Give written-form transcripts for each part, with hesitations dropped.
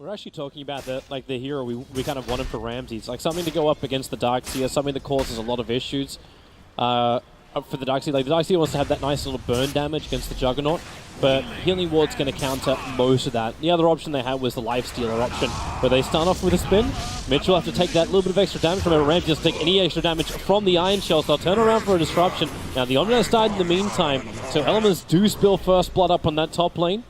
We're actually talking about the hero we kind of wanted for Ramses, like something to go up against the Darkseer, something that causes a lot of issues for the Darkseer. Like the Darkseer wants to have that nice little burn damage against the Juggernaut, but Healing Ward's going to counter most of that. The other option they had was the Lifestealer option, where they start off with a spin. Mitch will have to take that little bit of extra damage from it. Ramses doesn't take any extra damage from the Iron Shells. They'll turn around for a disruption. Now the Omnius died in the meantime, so Elements do spill first blood up on that top lane.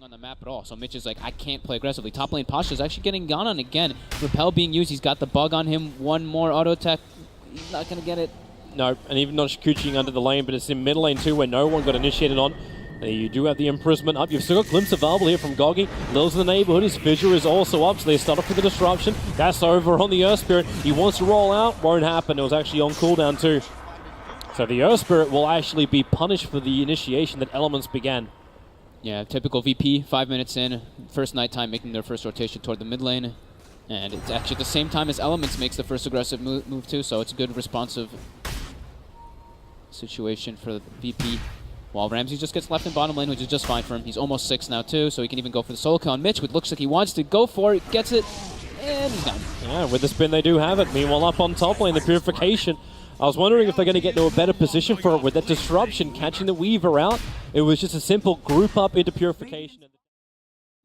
On the map at all, so Mitch is like, I can't play aggressively. Top lane Pasha is actually getting gone on again. Repel being used, he's got the bug on him. One more auto attack, he's not going to get it. No, and even not Shikuchiing under the lane, but it's in mid lane too, where no one got initiated on. You do have the imprisonment up. You've still got Glimpse available here from Goggy. Lil's in the neighborhood. His Fissure is also up, so they start off with the disruption. That's over on the Earth Spirit. He wants to roll out. Won't happen. It was actually on cooldown too. So the Earth Spirit will actually be punished for the initiation that Elements began. Yeah, typical VP, 5 minutes in, first nighttime making their first rotation toward the mid lane. And it's actually at the same time as Elements makes the first aggressive move too, so it's a good responsive situation for the VP. While Ramsey just gets left in bottom lane, which is just fine for him. He's almost 6 now too, so he can even go for the solo kill on Mitch, which looks like he wants to go for it, gets it, and he's done. Yeah, with the spin they do have it. Meanwhile up on top lane, the Purification. I was wondering if they're going to get into a better position for it with that disruption, catching the Weaver out. It was just a simple group up into Purification.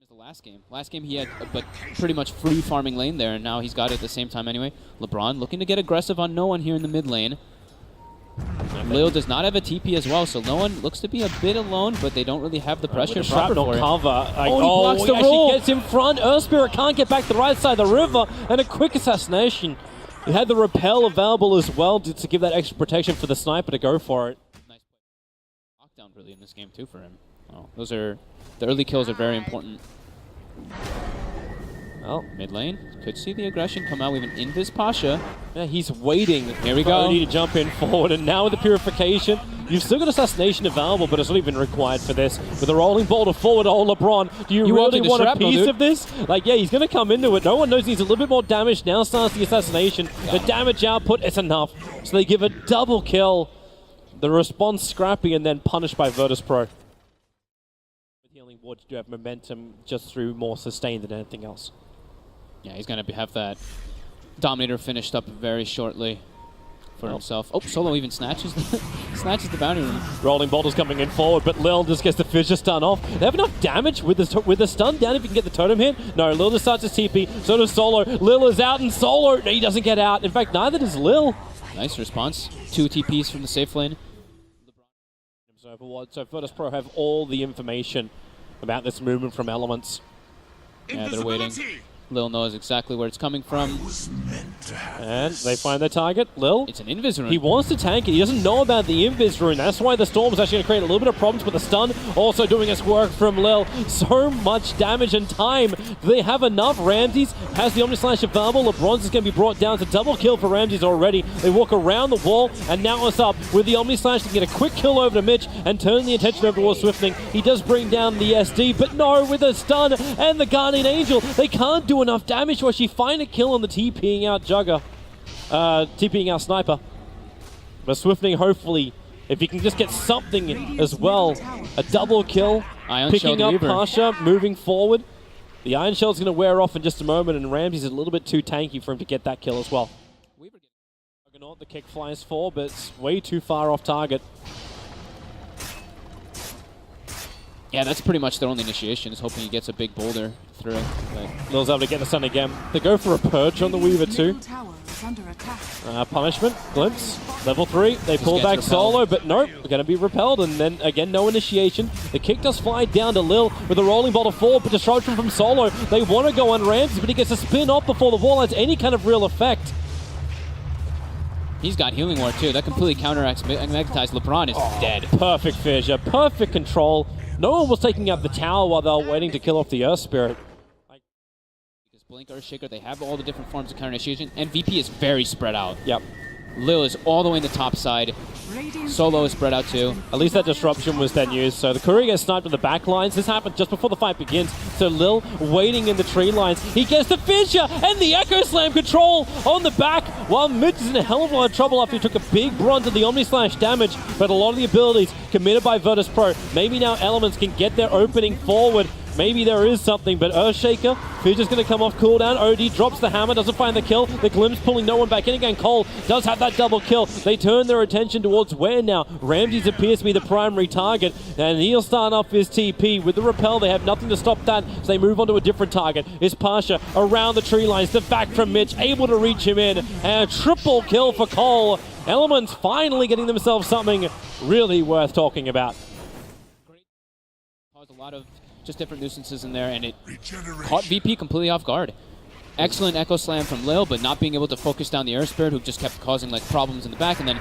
The last game. Last game he had but pretty much free farming lane there, and now he's got it at the same time anyway. LeBron looking to get aggressive on no one here in the mid lane. Lil does not have a TP as well, so no one looks to be a bit alone, but they don't really have the pressure proper for it. Cover. Like, he blocks the roll. Gets in front. Earth Spirit can't get back to the right side of the river, and a quick assassination. He had the repel available as well to give that extra protection for the sniper to go for it. Nice knockdown really in this game too for him. Oh, those are the early kills are very important. Well, mid lane could see the aggression come out. We have an Invis Pasha. Yeah, he's waiting. Here we go. To jump in forward, and now with the Purification, you've still got Assassination available, but it's not even required for this. With a rolling boulder forward, LeBron, do you really want a piece of this? Like, yeah, he's going to come into it. No one knows he needs a little bit more damage. Now starts the Assassination. The damage output is enough. So they give a double kill. The response scrappy and then punished by VIRTUS.PRO. With Healing Ward, you do have momentum just through more sustain than anything else. Yeah, he's going to have that Dominator finished up very shortly for himself. Oh, Solo even snatches the bounty room. Rolling Boulder's coming in forward, but Lil just gets the Fissure stun off. They have enough damage with the stun down if you can get the totem hit. No, Lil just starts his TP, so does Solo. Lil is out and Solo, no, he doesn't get out. In fact, neither does Lil. Nice response. 2 TPs from the safe lane. So VIRTUS.PRO have all the information about this movement from Elements. Yeah, they're waiting. Lil knows exactly where it's coming from. And they find their target, Lil. It's an Invis rune. He wants to tank it. He doesn't know about the Invis rune. That's why the Storm is actually going to create a little bit of problems with the stun. Also doing his work from Lil. So much damage and time. Do they have enough? Ramses has the Omnislash available. LeBron's is going to be brought down. It's a double kill for Ramses already. They walk around the wall, and now it's up with the Omnislash to get a quick kill over to Mitch and turn the attention over towards Swiftling. He does bring down the SD, but no, with the stun and the Guardian Angel, they can't do enough damage to actually find a kill on the TPing out Jugger. TPing out Sniper. But Swiftling, hopefully, if he can just get something as well, a double kill, picking up Pasha, moving forward. The Iron Shell's going to wear off in just a moment, and Ramsey's a little bit too tanky for him to get that kill as well. The kick flies for, but it's way too far off target. Yeah, that's pretty much their only initiation, is hoping he gets a big boulder through. Lil's able to get the stun again. They go for a Purge on the Weaver too. Punishment, Glimpse, level 3. They pull back Solo, but nope, we're going to be repelled, and then again, no initiation. The kick does fly down to Lil with a rolling boulder forward, but disruption from Solo. They want to go on Ramses, but he gets a spin off before the wall has any kind of real effect. He's got Healing Ward too. That completely counteracts Magnetize. LeBron is dead. Perfect Fissure, perfect control. No one was taking out the tower while they were waiting to kill off the Earth Spirit. Because Blink, Earthshaker, they have all the different forms of counter initiation, and VP is very spread out. Yep. Lil is all the way in the top side. Solo is spread out too. At least that disruption was then used. So the courier gets sniped with the back lines. This happened just before the fight begins. So Lil waiting in the tree lines. He gets the Fissure and the Echo Slam control on the back, while Mitch is in a hell of a lot of trouble after he took a big brunt of the Omnislash damage. But a lot of the abilities committed by VIRTUS.PRO. Maybe now Elements can get their opening forward maybe there is something, but Earthshaker, Fidget's going to come off cooldown. OD drops the hammer, doesn't find the kill. The Glimpse pulling no one back in again. Cole does have that double kill. They turn their attention towards where now? Ramses appears to be the primary target, and he'll start off his TP. With the repel, they have nothing to stop that, so they move on to a different target. It's Pasha around the tree lines, the back from Mitch, able to reach him in, and a triple kill for Cole. Elements finally getting themselves something really worth talking about. Caused a lot of just different nuisances in there, and it caught VP completely off guard. Excellent Echo Slam from Lil, but not being able to focus down the Air Spirit, who just kept causing like problems in the back, and then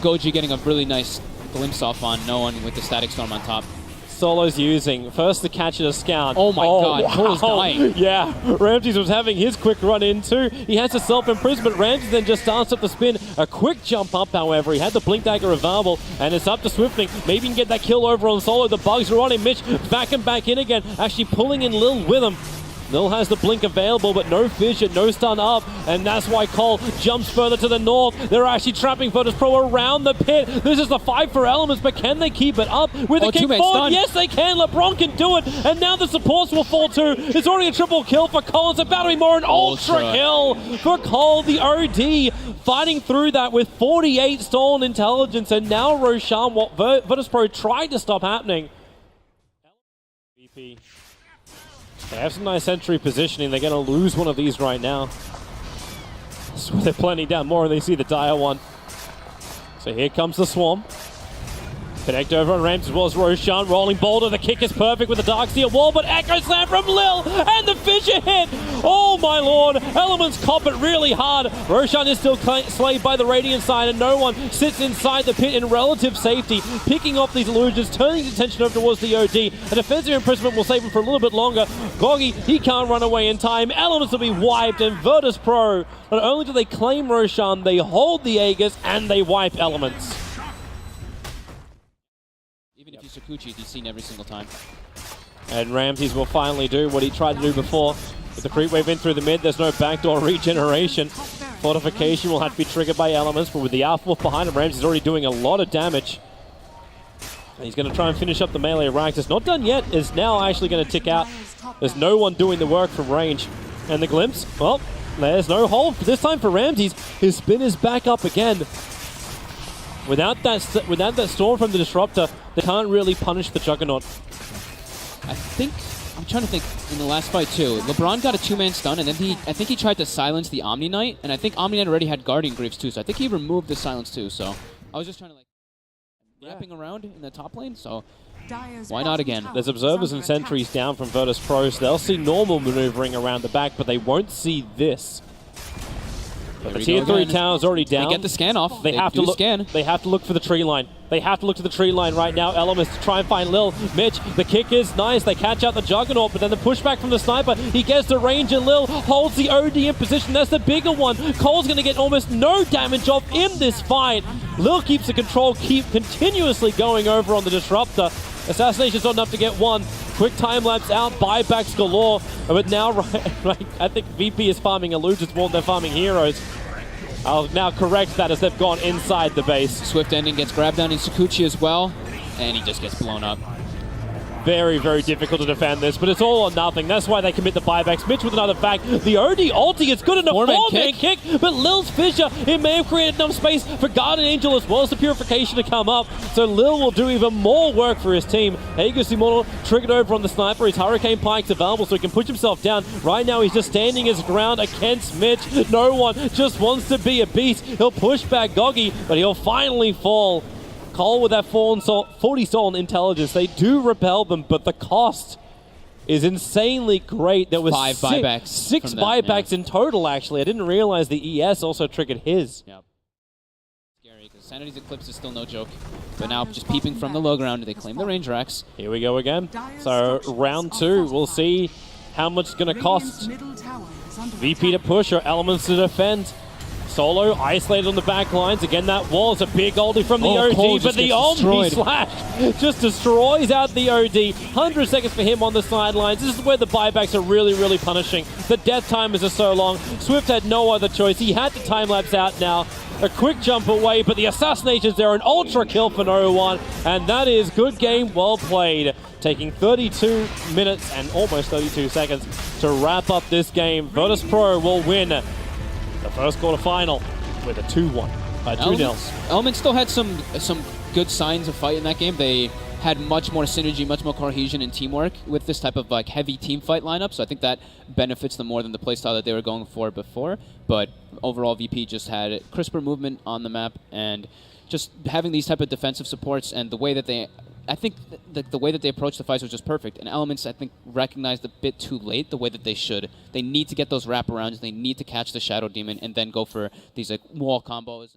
Goji getting a really nice glimpse off on no one with the Static Storm on top. Solo's using first the catch at a scout. Oh my god, Cole's dying. Yeah, Ramses was having his quick run in too. He has a self-imprisonment. Ramses then just starts up the spin. A quick jump up, however. He had the Blink Dagger available, and it's up to Swiftling. Maybe he can get that kill over on Solo. The bugs are on him. Mitch back and back in again, actually pulling in Lil with him. Lil has the blink available, but no fissure, no stun up, and that's why Cole jumps further to the north. They're actually trapping VIRTUS.PRO around the pit. This is the fight for Elements, but can they keep it up with a kick forward? Yes, they can. LeBron can do it, and now the supports will fall too. It's already a triple kill for Cole. It's about to be more an ultra kill for Cole. The OD fighting through that with 48 stolen intelligence, and now Roshan, what VIRTUS.PRO tried to stop happening. VP. They have some nice entry positioning. They're going to lose one of these right now. So they're planning down more, and they see the dire one. So here comes the Swarm. Connect over on Rams as well as Roshan. Rolling boulder. The kick is perfect with the Darkseer wall, but Echo Slam from Lil, and the fissure hit. Oh my lord. Elements cop it really hard. Roshan is still slayed by the Radiant side, and no one sits inside the pit in relative safety, picking off these illusions, turning his attention over towards the OD. A defensive imprisonment will save him for a little bit longer. Goggy, he can't run away in time. Elements will be wiped, and VIRTUS.PRO, not only do they claim Roshan, they hold the Aegis, and they wipe Elements. Even if he's Sakuchi, he's seen every single time. And Ramses will finally do what he tried to do before. With the creep wave in through the mid, there's no backdoor regeneration. Fortification will have to be triggered by Elements, but with the Wolf behind him, Ramses is already doing a lot of damage. And he's going to try and finish up the melee ranks. It's not done yet. It's now actually going to tick out. There's no one doing the work from range. And the Glimpse, well, there's no hold. This time for Ramses, his spin is back up again. Without that storm from the Disruptor, they can't really punish the Juggernaut. I'm trying to think, in the last fight too, LeBron got a two-man stun, and then I think he tried to silence the Omni Knight, and I think Omni Knight already had Guardian Greaves too, so I think he removed the silence too, so I was just trying to like, wrapping around in the top lane, so why not again? There's observers and sentries down from VIRTUS.PRO, so they'll see normal maneuvering around the back, but they won't see this. But the tier 3 tower is already down. They get the scan off. They have to look. Scan. They have to look for the tree line. They have to look to the tree line right now. Elements to try and find Lil. Mitch, the kick is nice. They catch out the Juggernaut, but then the pushback from the sniper. He gets the range, and Lil holds the OD in position. That's the bigger one. Cole's going to get almost no damage off in this fight. Lil keeps the control continuously going over on the Disruptor. Assassination's not enough to get one. Quick time lapse out, buybacks galore. But now, right, I think VP is farming illusions more than they're farming heroes. I'll now correct that as they've gone inside the base. Swift ending gets grabbed down in Sakuchi as well, and he just gets blown up. Very, very difficult to defend this, but it's all or nothing. That's why they commit the buybacks. Mitch with another back. The OD ulti, it's good enough. Four-man kick, but Lil's fissure, it may have created enough space for Guardian Angel as well as the Purification to come up. So Lil will do even more work for his team. Aegis Immortal triggered over on the sniper. His Hurricane Pike's available so he can push himself down. Right now he's just standing his ground against Mitch. No one just wants to be a beast. He'll push back Goggy, but he'll finally fall. Cole with that 40 stolen intelligence, they do repel them, but the cost is insanely great. There was six buybacks in total, actually. I didn't realize the ES also triggered his. Yep. Scary, because Sanity's Eclipse is still no joke. But now, just peeping from the low ground, they claim the range racks. Here we go again. So, round 2, we'll see how much it's going to cost VP to push or Elements to defend. Solo isolated on the back lines. Again, that was a big oldie from the OG, but the Omni Slash just destroys out the OD. 100 seconds for him on the sidelines. This is where the buybacks are really, really punishing. The death timers are so long. Swift had no other choice. He had to time-lapse out now. A quick jump away, but the assassinations there, an ultra kill for No One, and that is good game, well played. Taking 32 minutes and almost 32 seconds to wrap up this game. VIRTUS.PRO will win the first quarterfinal with a 2-1, 2-0. Element still had some good signs of fight in that game. They had much more synergy, much more cohesion and teamwork with this type of like heavy team fight lineup. So I think that benefits them more than the playstyle that they were going for before. But overall, VP just had crisper movement on the map, and just having these type of defensive supports and the way that they, I think the way that they approached the fights was just perfect. And Elements, I think, recognized a bit too late the way that they should. They need to get those wraparounds. They need to catch the Shadow Demon and then go for these like wall combos.